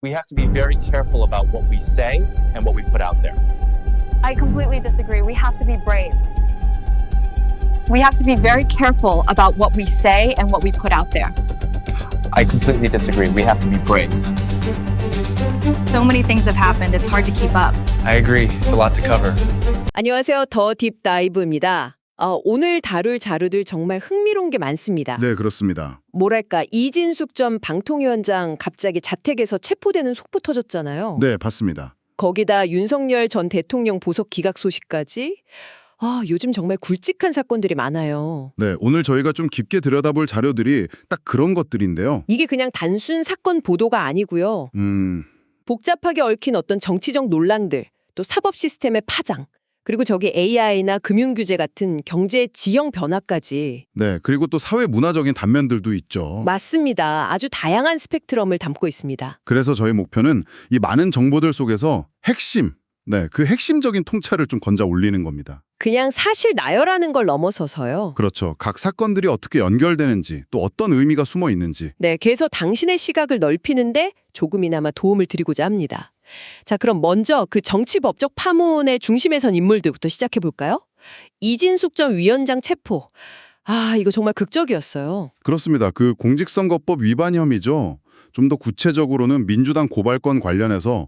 We have to be very careful about what we say and what we put out there. I completely disagree. We have to be brave. We have to be very careful about what we say and what we put out there. I completely disagree. We have to be brave. So many things have happened, it's hard to keep up. I agree. It's a lot to cover. 안녕하세요. 더 딥다이브입니다. 오늘 다룰 자료들 정말 흥미로운 게 많습니다. 네, 그렇습니다. 뭐랄까 이진숙 전 방통위원장 갑자기 자택에서 체포되는 속보 터졌잖아요. 네, 봤습니다. 거기다 윤석열 전 대통령 보석 기각 소식까지. 요즘 정말 굵직한 사건들이 많아요. 네, 오늘 저희가 좀 깊게 들여다볼 자료들이 딱 그런 것들인데요. 이게 그냥 단순 사건 보도가 아니고요. 복잡하게 얽힌 어떤 정치적 논란들, 또 사법 시스템의 파장, 그리고 저기 AI나 금융규제 같은 경제 지형 변화까지. 네, 그리고 또 사회 문화적인 단면들도 있죠. 맞습니다. 아주 다양한 스펙트럼을 담고 있습니다. 그래서 저희 목표는 이 많은 정보들 속에서 핵심, 그 핵심적인 통찰을 좀 건져 올리는 겁니다. 그냥 사실 나열하는 걸 넘어서서요. 그렇죠. 각 사건들이 어떻게 연결되는지, 또 어떤 의미가 숨어 있는지. 네, 그래서 당신의 시각을 넓히는데 조금이나마 도움을 드리고자 합니다. 자, 그럼 먼저 그 정치법적 파문의 중심에 선 인물들부터 시작해 볼까요? 이진숙 전 위원장 체포. 이거 정말 극적이었어요. 그렇습니다. 그 공직선거법 위반 혐의죠. 좀 더 구체적으로는 민주당 고발건 관련해서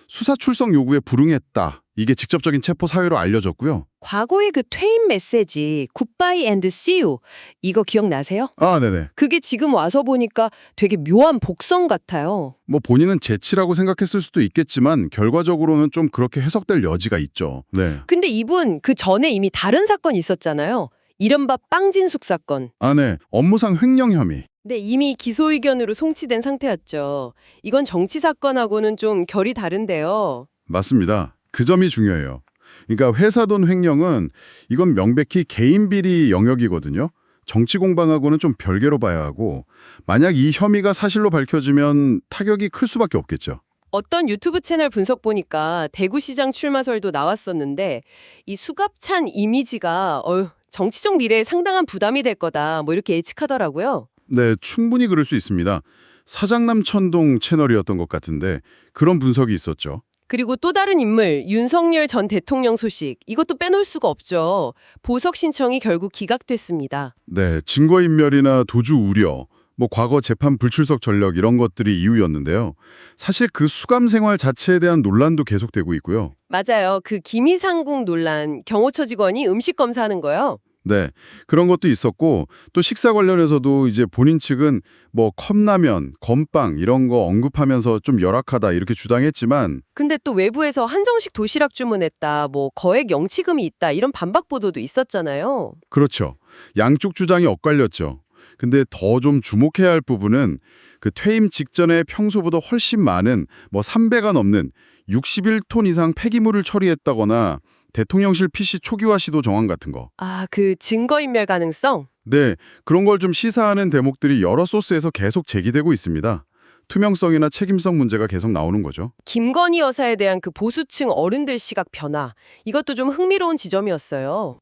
수사 출석 요구에 불응했다. 이게 직접적인 체포 사유로 알려졌고요. 과거의 그 퇴임 메시지 Goodbye and see you 이거 기억나세요? 네네. 그게 지금 와서 보니까 되게 묘한 복선 같아요. 뭐 본인은 재치라고 생각했을 수도 있겠지만 결과적으로는 좀 그렇게 해석될 여지가 있죠. 네. 근데 이분 그 전에 이미 다른 사건이 있었잖아요. 이른바 빵진숙 사건. 네. 업무상 횡령 혐의. 네, 이미 기소 의견으로 송치된 상태였죠. 이건 정치 사건하고는 좀 결이 다른데요. 맞습니다. 그 점이 중요해요. 그러니까 회사 돈 횡령은 이건 명백히 개인 비리 영역이거든요. 정치 공방하고는 좀 별개로 봐야 하고 만약 이 혐의가 사실로 밝혀지면 타격이 클 수밖에 없겠죠. 어떤 유튜브 채널 분석 보니까 대구시장 출마설도 나왔었는데 이 수갑찬 이미지가 정치적 미래에 상당한 부담이 될 거다 뭐 이렇게 예측하더라고요. 네, 충분히 그럴 수 있습니다. 사장남 천동 채널이었던 것 같은데 그런 분석이 있었죠. 그리고 또 다른 인물 윤석열 전 대통령 소식 이것도 빼놓을 수가 없죠. 보석 신청이 결국 기각됐습니다. 네, 증거인멸이나 도주 우려, 뭐 과거 재판 불출석 전력 이런 것들이 이유였는데요. 사실 그 수감 생활 자체에 대한 논란도 계속되고 있고요. 맞아요. 그 기미상궁 논란, 경호처 직원이 음식 검사하는 거요. 네, 그런 것도 있었고 또 식사 관련해서도 이제 본인 측은 뭐 컵라면, 건빵 이런 거 언급하면서 좀 열악하다 이렇게 주장했지만 근데 또 외부에서 한정식 도시락 주문했다, 뭐 거액 영치금이 있다 이런 반박 보도도 있었잖아요. 그렇죠. 양쪽 주장이 엇갈렸죠. 근데 더 좀 주목해야 할 부분은 그 퇴임 직전에 평소보다 훨씬 많은 뭐 3배가 넘는 61톤 이상 폐기물을 처리했다거나 대통령실 PC 초기화 시도 정황 같은 거. 그 증거인멸 가능성? 네, 그런 걸 좀 시사하는 대목들이 여러 소스에서 계속 제기되고 있습니다. 투명성이나 책임성 문제가 계속 나오는 거죠. 김건희 여사에 대한 그 보수층 어른들 시각 변화, 이것도 좀 흥미로운 지점이었어요.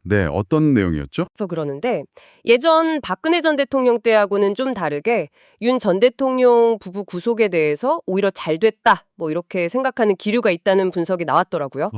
네, 어떤 내용이었죠? 그래서 그러는데 예전 박근혜 전 대통령 때하고는 좀 다르게 윤 전 대통령 부부 구속에 대해서 오히려 잘 됐다, 뭐 이렇게 생각하는 기류가 있다는 분석이 나왔더라고요.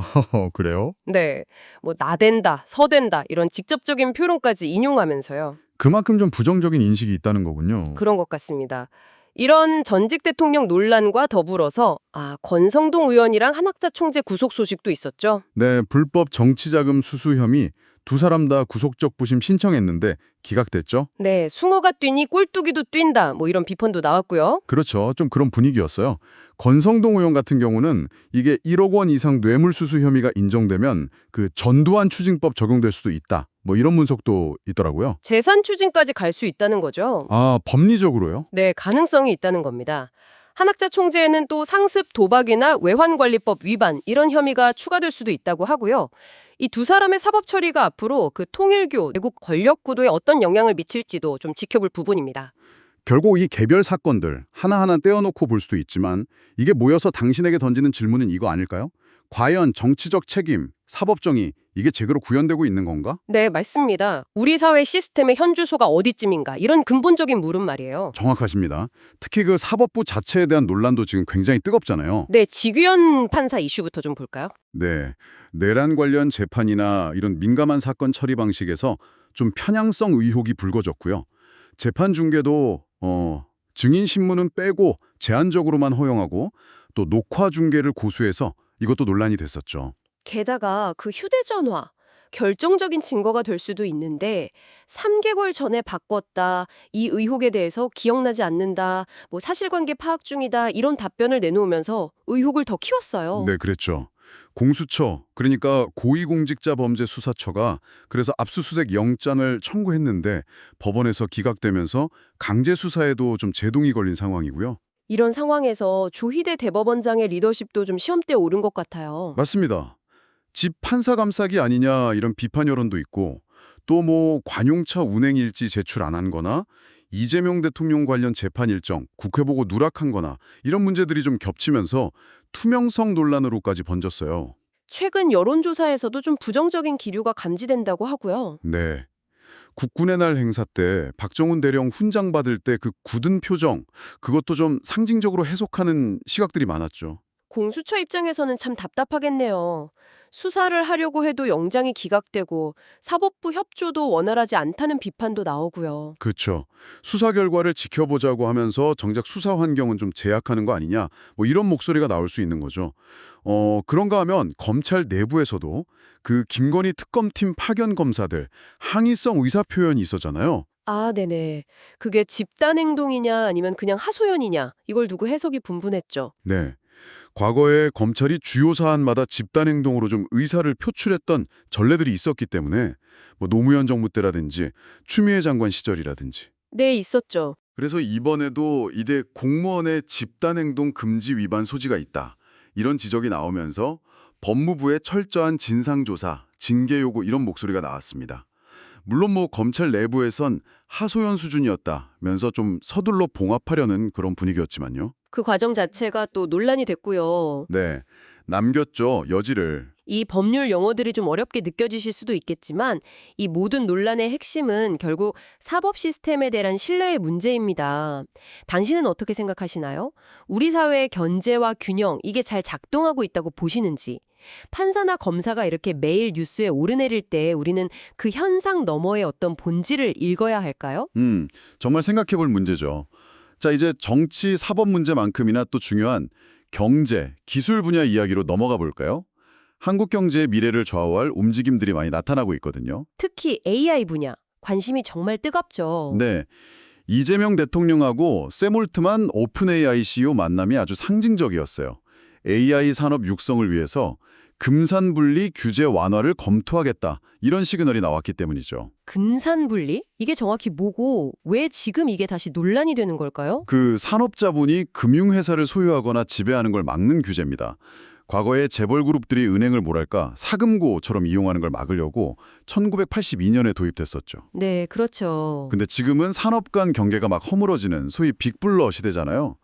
그래요? 네, 뭐 나댄다, 서댄다 이런 직접적인 표현까지 인용하면서요. 그만큼 좀 부정적인 인식이 있다는 거군요. 그런 것 같습니다. 이런 전직 대통령 논란과 더불어서 권성동 의원이랑 한학자 총재 구속 소식도 있었죠. 네, 불법 정치자금 수수 혐의 두 사람 다 구속적 부심 신청했는데 기각됐죠? 네, 숭어가 뛰니 꼴뚜기도 뛴다 뭐 이런 비판도 나왔고요. 그렇죠. 좀 그런 분위기였어요. 권성동 의원 같은 경우는 이게 1억 원 이상 뇌물수수 혐의가 인정되면 그 전두환 추징법 적용될 수도 있다. 뭐 이런 분석도 있더라고요. 재산 추징까지 갈 수 있다는 거죠. 법리적으로요? 네, 가능성이 있다는 겁니다. 한학자 총재에는 또 상습 도박이나 외환관리법 위반 이런 혐의가 추가될 수도 있다고 하고요. 이 두 사람의 사법 처리가 앞으로 그 통일교, 내국 권력 구도에 어떤 영향을 미칠지도 좀 지켜볼 부분입니다. 결국 이 개별 사건들 하나하나 떼어놓고 볼 수도 있지만 이게 모여서 당신에게 던지는 질문은 이거 아닐까요? 과연 정치적 책임, 사법정의 이게 제대로 구현되고 있는 건가? 네, 맞습니다. 우리 사회 시스템의 현주소가 어디쯤인가 이런 근본적인 물음 말이에요. 정확하십니다. 특히 그 사법부 자체에 대한 논란도 지금 굉장히 뜨겁잖아요. 네, 지규현 판사 이슈부터 좀 볼까요? 네, 내란 관련 재판이나 이런 민감한 사건 처리 방식에서 좀 편향성 의혹이 불거졌고요. 재판 중계도 증인 신문은 빼고 제한적으로만 허용하고 또 녹화 중계를 고수해서 이것도 논란이 됐었죠. 게다가 그 휴대전화 결정적인 증거가 될 수도 있는데 3개월 전에 바꿨다, 이 의혹에 대해서 기억나지 않는다, 뭐 사실관계 파악 중이다 이런 답변을 내놓으면서 의혹을 더 키웠어요. 네, 그랬죠. 공수처, 그러니까 고위공직자범죄수사처가 그래서 압수수색 영장을 청구했는데 법원에서 기각되면서 강제 수사에도 좀 제동이 걸린 상황이고요. 이런 상황에서 조희대 대법원장의 리더십도 좀 시험대에 오른 것 같아요. 맞습니다. 집 판사 감싸기 아니냐 이런 비판 여론도 있고 또 뭐 관용차 운행 일지 제출 안 한 거나 이재명 대통령 관련 재판 일정 국회 보고 누락한 거나 이런 문제들이 좀 겹치면서 투명성 논란으로까지 번졌어요. 최근 여론조사에서도 좀 부정적인 기류가 감지된다고 하고요. 네. 국군의 날 행사 때 박정훈 대령 훈장 받을 때 그 굳은 표정, 그것도 좀 상징적으로 해석하는 시각들이 많았죠. 공수처 입장에서는 참 답답하겠네요. 수사를 하려고 해도 영장이 기각되고 사법부 협조도 원활하지 않다는 비판도 나오고요. 그렇죠. 수사 결과를 지켜보자고 하면서 정작 수사 환경은 좀 제약하는 거 아니냐, 뭐 이런 목소리가 나올 수 있는 거죠. 그런가 하면 검찰 내부에서도 그 김건희 특검팀 파견 검사들 항의성 의사 표현이 있었잖아요. 아, 네네. 그게 집단행동이냐 아니면 그냥 하소연이냐 이걸 두고 해석이 분분했죠. 네. 과거에 검찰이 주요 사안마다 집단행동으로 좀 의사를 표출했던 전례들이 있었기 때문에 뭐 노무현 정부 때라든지 추미애 장관 시절이라든지. 네, 있었죠. 그래서 이번에도 이대 공무원의 집단행동 금지 위반 소지가 있다. 이런 지적이 나오면서 법무부의 철저한 진상조사, 징계 요구 이런 목소리가 나왔습니다. 물론 뭐 검찰 내부에선 하소연 수준이었다면서 좀 서둘러 봉합하려는 그런 분위기였지만요. 그 과정 자체가 또 논란이 됐고요. 네, 남겼죠, 여지를. 이 법률 용어들이 좀 어렵게 느껴지실 수도 있겠지만 이 모든 논란의 핵심은 결국 사법 시스템에 대한 신뢰의 문제입니다. 당신은 어떻게 생각하시나요? 우리 사회의 견제와 균형, 이게 잘 작동하고 있다고 보시는지. 판사나 검사가 이렇게 매일 뉴스에 오르내릴 때 우리는 그 현상 너머의 어떤 본질을 읽어야 할까요? 정말 생각해볼 문제죠. 자, 이제 정치, 사법 문제만큼이나 또 중요한 경제, 기술 분야 이야기로 넘어가 볼까요? 한국 경제의 미래를 좌우할 움직임들이 많이 나타나고 있거든요. 특히 AI 분야, 관심이 정말 뜨겁죠. 네, 이재명 대통령하고 샘 올트만 오픈 AI CEO 만남이 아주 상징적이었어요. AI 산업 육성을 위해서 금산분리 규제 완화를 검토하겠다, 이런 시그널이 나왔기 때문이죠. 금산분리? 이게 정확히 뭐고 왜 지금 이게 다시 논란이 되는 걸까요? 그 산업자본이 금융회사를 소유하거나 지배하는 걸 막는 규제입니다. 과거에 재벌그룹들이 은행을 뭐랄까 사금고처럼 이용하는 걸 막으려고 1982년에 도입됐었죠. 네, 그렇죠. 근데 지금은 산업 간 경계가 막 허물어지는 소위 빅블러 시대잖아요.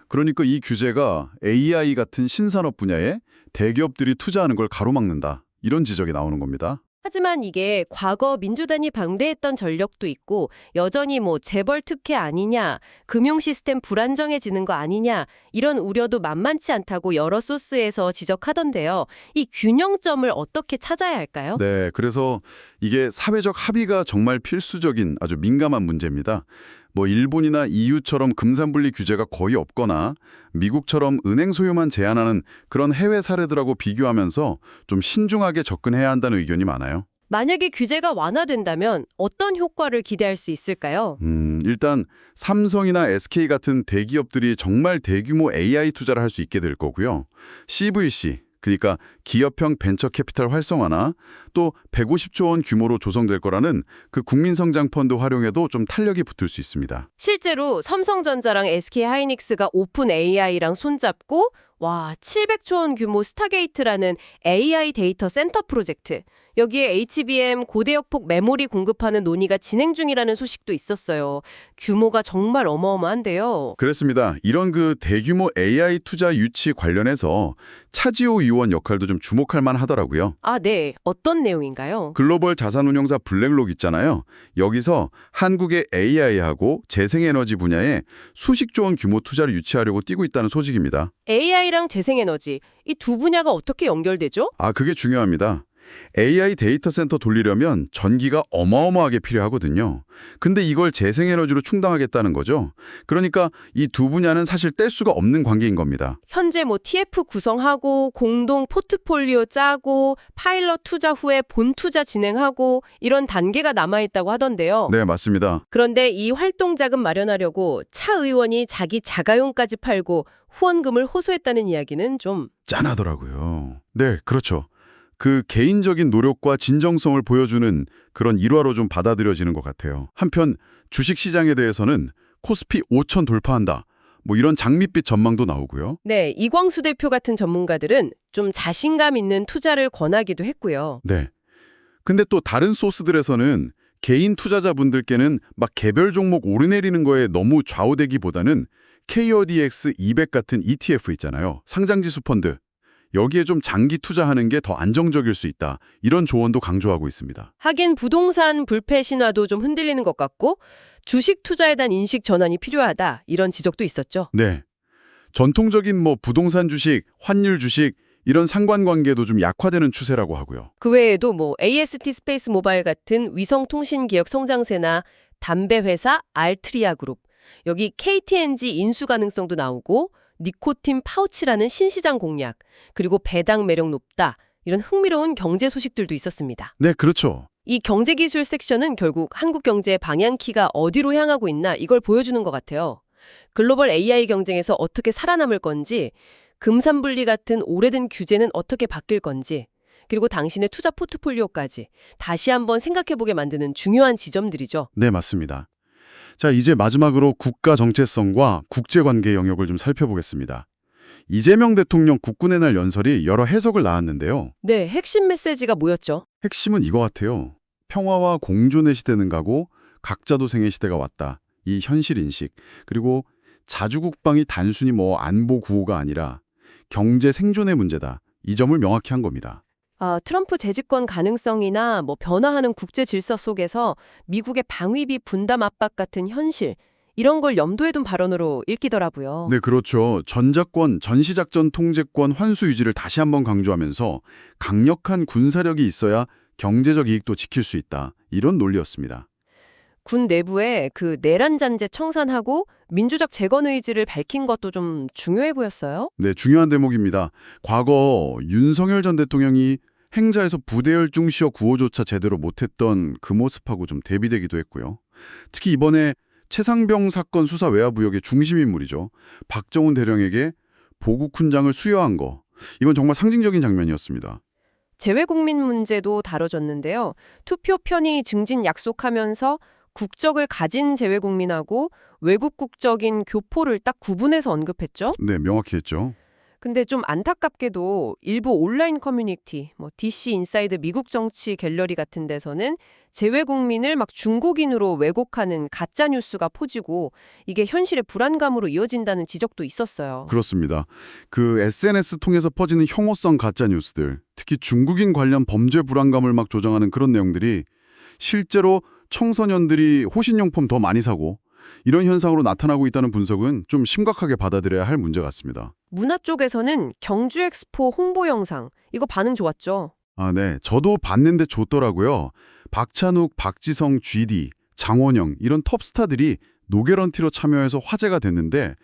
그러니까 이 규제가 AI 같은 신산업 분야에 대기업들이 투자하는 걸 가로막는다, 이런 지적이 나오는 겁니다. 하지만 이게 과거 민주당이 방대했던 전력도 있고 여전히 뭐 재벌 특혜 아니냐, 금융 시스템 불안정해지는 거 아니냐 이런 우려도 만만치 않다고 여러 소스에서 지적하던데요. 이 균형점을 어떻게 찾아야 할까요? 네, 그래서 이게 사회적 합의가 정말 필수적인 아주 민감한 문제입니다. 뭐 일본이나 EU처럼 금산분리 규제가 거의 없거나 미국처럼 은행 소유만 제한하는 그런 해외 사례들하고 비교하면서 좀 신중하게 접근해야 한다는 의견이 많아요. 만약에 규제가 완화된다면 어떤 효과를 기대할 수 있을까요? 일단 삼성이나 SK 같은 대기업들이 정말 대규모 AI 투자를 할 수 있게 될 거고요. CVC, 그러니까 기업형 벤처 캐피탈 활성화나 또 150조 원 규모로 조성될 거라는 그 국민성장펀드 활용에도 좀 탄력이 붙을 수 있습니다. 실제로 삼성전자랑 SK하이닉스가 오픈 AI랑 손잡고 와, 700조 원 규모 스타게이트라는 AI 데이터 센터 프로젝트. 여기에 HBM 고대역폭 메모리 공급하는 논의가 진행 중이라는 소식도 있었어요. 규모가 정말 어마어마한데요. 그렇습니다. 이런 그 대규모 AI 투자 유치 관련해서 차지호 의원 역할도 좀 주목할 만하더라고요. 아, 네. 어떤 내용인가요? 글로벌 자산운용사 블랙록 있잖아요. 여기서 한국의 AI하고 재생에너지 분야에 수십조 원 규모 투자를 유치하려고 뛰고 있다는 소식입니다. AI랑 재생에너지, 이 두 분야가 어떻게 연결되죠? 아, 그게 중요합니다. AI 데이터 센터 돌리려면 전기가 어마어마하게 필요하거든요. 근데 이걸 재생에너지로 충당하겠다는 거죠. 그러니까 이 두 분야는 사실 뗄 수가 없는 관계인 겁니다. 현재 TF 구성하고 공동 포트폴리오 짜고 파일럿 투자 후에 본 투자 진행하고 이런 단계가 남아있다고 하던데요. 네, 맞습니다. 그런데 이 활동 자금 마련하려고 차 의원이 자기 자가용까지 팔고 후원금을 호소했다는 이야기는 좀 짠하더라고요. 네, 그렇죠. 그 개인적인 노력과 진정성을 보여주는 그런 일화로 좀 받아들여지는 것 같아요. 한편 주식시장에 대해서는 코스피 5천 돌파한다. 이런 장밋빛 전망도 나오고요. 네, 이광수 대표 같은 전문가들은 좀 자신감 있는 투자를 권하기도 했고요. 네. 근데 또 다른 소스들에서는 개인 투자자분들께는 막 개별 종목 오르내리는 거에 너무 좌우되기보다는 KODX 200 같은 ETF 있잖아요. 상장지수 펀드. 여기에 좀 장기 투자하는 게 더 안정적일 수 있다. 이런 조언도 강조하고 있습니다. 하긴 부동산 불패 신화도 좀 흔들리는 것 같고 주식 투자에 대한 인식 전환이 필요하다. 이런 지적도 있었죠. 네. 전통적인 부동산 주식, 환율 주식 이런 상관관계도 좀 약화되는 추세라고 하고요. 그 외에도 AST 스페이스 모바일 같은 위성통신 기업 성장세나 담배 회사 알트리아 그룹, 여기 KTNG 인수 가능성도 나오고 니코틴 파우치라는 신시장 공략, 그리고 배당 매력 높다. 이런 흥미로운 경제 소식들도 있었습니다. 네, 그렇죠. 이 경제기술 섹션은 결국 한국 경제의 방향키가 어디로 향하고 있나 이걸 보여주는 것 같아요. 글로벌 AI 경쟁에서 어떻게 살아남을 건지, 금산분리 같은 오래된 규제는 어떻게 바뀔 건지, 그리고 당신의 투자 포트폴리오까지 다시 한번 생각해보게 만드는 중요한 지점들이죠. 네, 맞습니다. 자, 이제 마지막으로 국가 정체성과 국제관계 영역을 좀 살펴보겠습니다. 이재명 대통령 국군의 날 연설이 여러 해석을 낳았는데요. 네, 핵심 메시지가 뭐였죠? 핵심은 이거 같아요. 평화와 공존의 시대는 가고 각자 도생의 시대가 왔다. 이 현실 인식. 그리고 자주국방이 단순히 안보 구호가 아니라 경제 생존의 문제다. 이 점을 명확히 한 겁니다. 트럼프 재집권 가능성이나 변화하는 국제 질서 속에서 미국의 방위비 분담 압박 같은 현실, 이런 걸 염두에 둔 발언으로 읽히더라고요. 네, 그렇죠. 전작권, 전시작전 통제권 환수 유지를 다시 한번 강조하면서 강력한 군사력이 있어야 경제적 이익도 지킬 수 있다. 이런 논리였습니다. 군 내부에 그 내란 잔재 청산하고 민주적 재건 의지를 밝힌 것도 좀 중요해 보였어요. 네, 중요한 대목입니다. 과거 윤석열 전 대통령이 행자에서 부대열 중시어 구호조차 제대로 못했던 그 모습하고 좀 대비되기도 했고요. 특히 이번에 최상병 사건 수사 외화부역의 중심 인물이죠. 박정훈 대령에게 보국 훈장을 수여한 거. 이건 정말 상징적인 장면이었습니다. 재외국민 문제도 다뤄졌는데요. 투표 편의 증진 약속하면서 국적을 가진 재외국민하고 외국 국적인 교포를 딱 구분해서 언급했죠. 네, 명확히 했죠. 근데 좀 안타깝게도 일부 온라인 커뮤니티, DC 인사이드 미국 정치 갤러리 같은 데서는 재외국민을 막 중국인으로 왜곡하는 가짜 뉴스가 퍼지고 이게 현실의 불안감으로 이어진다는 지적도 있었어요. 그렇습니다. 그 SNS 통해서 퍼지는 혐오성 가짜 뉴스들, 특히 중국인 관련 범죄 불안감을 막 조장하는 그런 내용들이 실제로 청소년들이 호신용품 더 많이 사고 이런 현상으로 나타나고 있다는 분석은 좀 심각하게 받아들여야 할 문제 같습니다. 문화 쪽에서는 경주 엑스포 홍보 영상, 이거 반응 좋았죠? 아, 네. 저도 봤는데 좋더라고요. 박찬욱, 박지성, GD, 장원영 이런 톱스타들이 노게런티로 참여해서 화제가 됐는데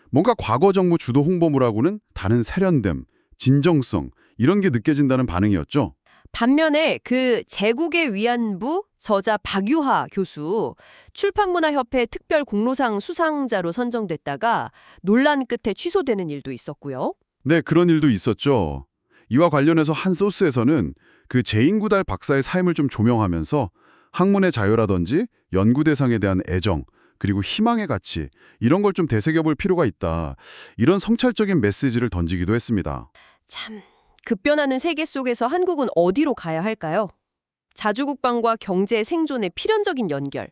뭔가 과거 정부 주도 홍보물하고는 다른 세련됨, 진정성 이런 게 느껴진다는 반응이었죠. 반면에 그 제국의 위안부 저자 박유하 교수 출판문화협회 특별 공로상 수상자로 선정됐다가 논란 끝에 취소되는 일도 있었고요. 네, 그런 일도 있었죠. 이와 관련해서 한 소스에서는 그 제인구달 박사의 삶을 좀 조명하면서 학문의 자유라든지 연구 대상에 대한 애정, 그리고 희망의 가치, 이런 걸 좀 되새겨볼 필요가 있다. 이런 성찰적인 메시지를 던지기도 했습니다. 참, 급변하는 세계 속에서 한국은 어디로 가야 할까요? 자주국방과 경제 생존의 필연적인 연결,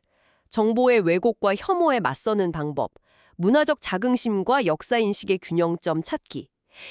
정보의 왜곡과 혐오에 맞서는 방법, 문화적 자긍심과 역사인식의 균형점 찾기.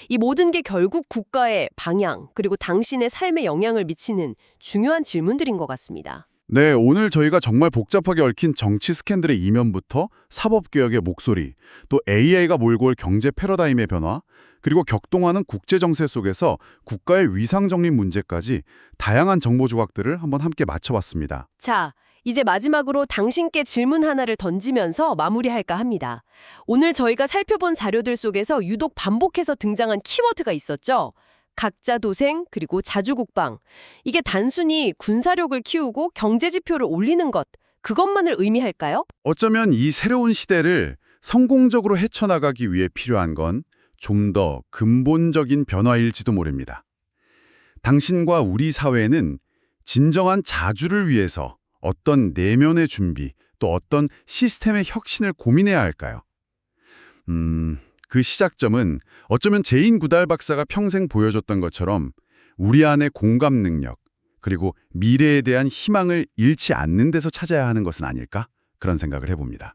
이 모든 게 결국 국가의 방향, 그리고 당신의 삶에 영향을 미치는 중요한 질문들인 것 같습니다. 네, 오늘 저희가 정말 복잡하게 얽힌 정치 스캔들의 이면부터 사법개혁의 목소리, 또 AI가 몰고 올 경제 패러다임의 변화, 그리고 격동하는 국제정세 속에서 국가의 위상정립 문제까지 다양한 정보 조각들을 한번 함께 맞춰봤습니다. 자, 이제 마지막으로 당신께 질문 하나를 던지면서 마무리할까 합니다. 오늘 저희가 살펴본 자료들 속에서 유독 반복해서 등장한 키워드가 있었죠. 각자 도생, 그리고 자주국방. 이게 단순히 군사력을 키우고 경제 지표를 올리는 것, 그것만을 의미할까요? 어쩌면 이 새로운 시대를 성공적으로 헤쳐나가기 위해 필요한 건 좀 더 근본적인 변화일지도 모릅니다. 당신과 우리 사회는 진정한 자주를 위해서 어떤 내면의 준비, 또 어떤 시스템의 혁신을 고민해야 할까요? 그 시작점은 어쩌면 제인 구달 박사가 평생 보여줬던 것처럼 우리 안의 공감 능력, 그리고 미래에 대한 희망을 잃지 않는 데서 찾아야 하는 것은 아닐까? 그런 생각을 해봅니다.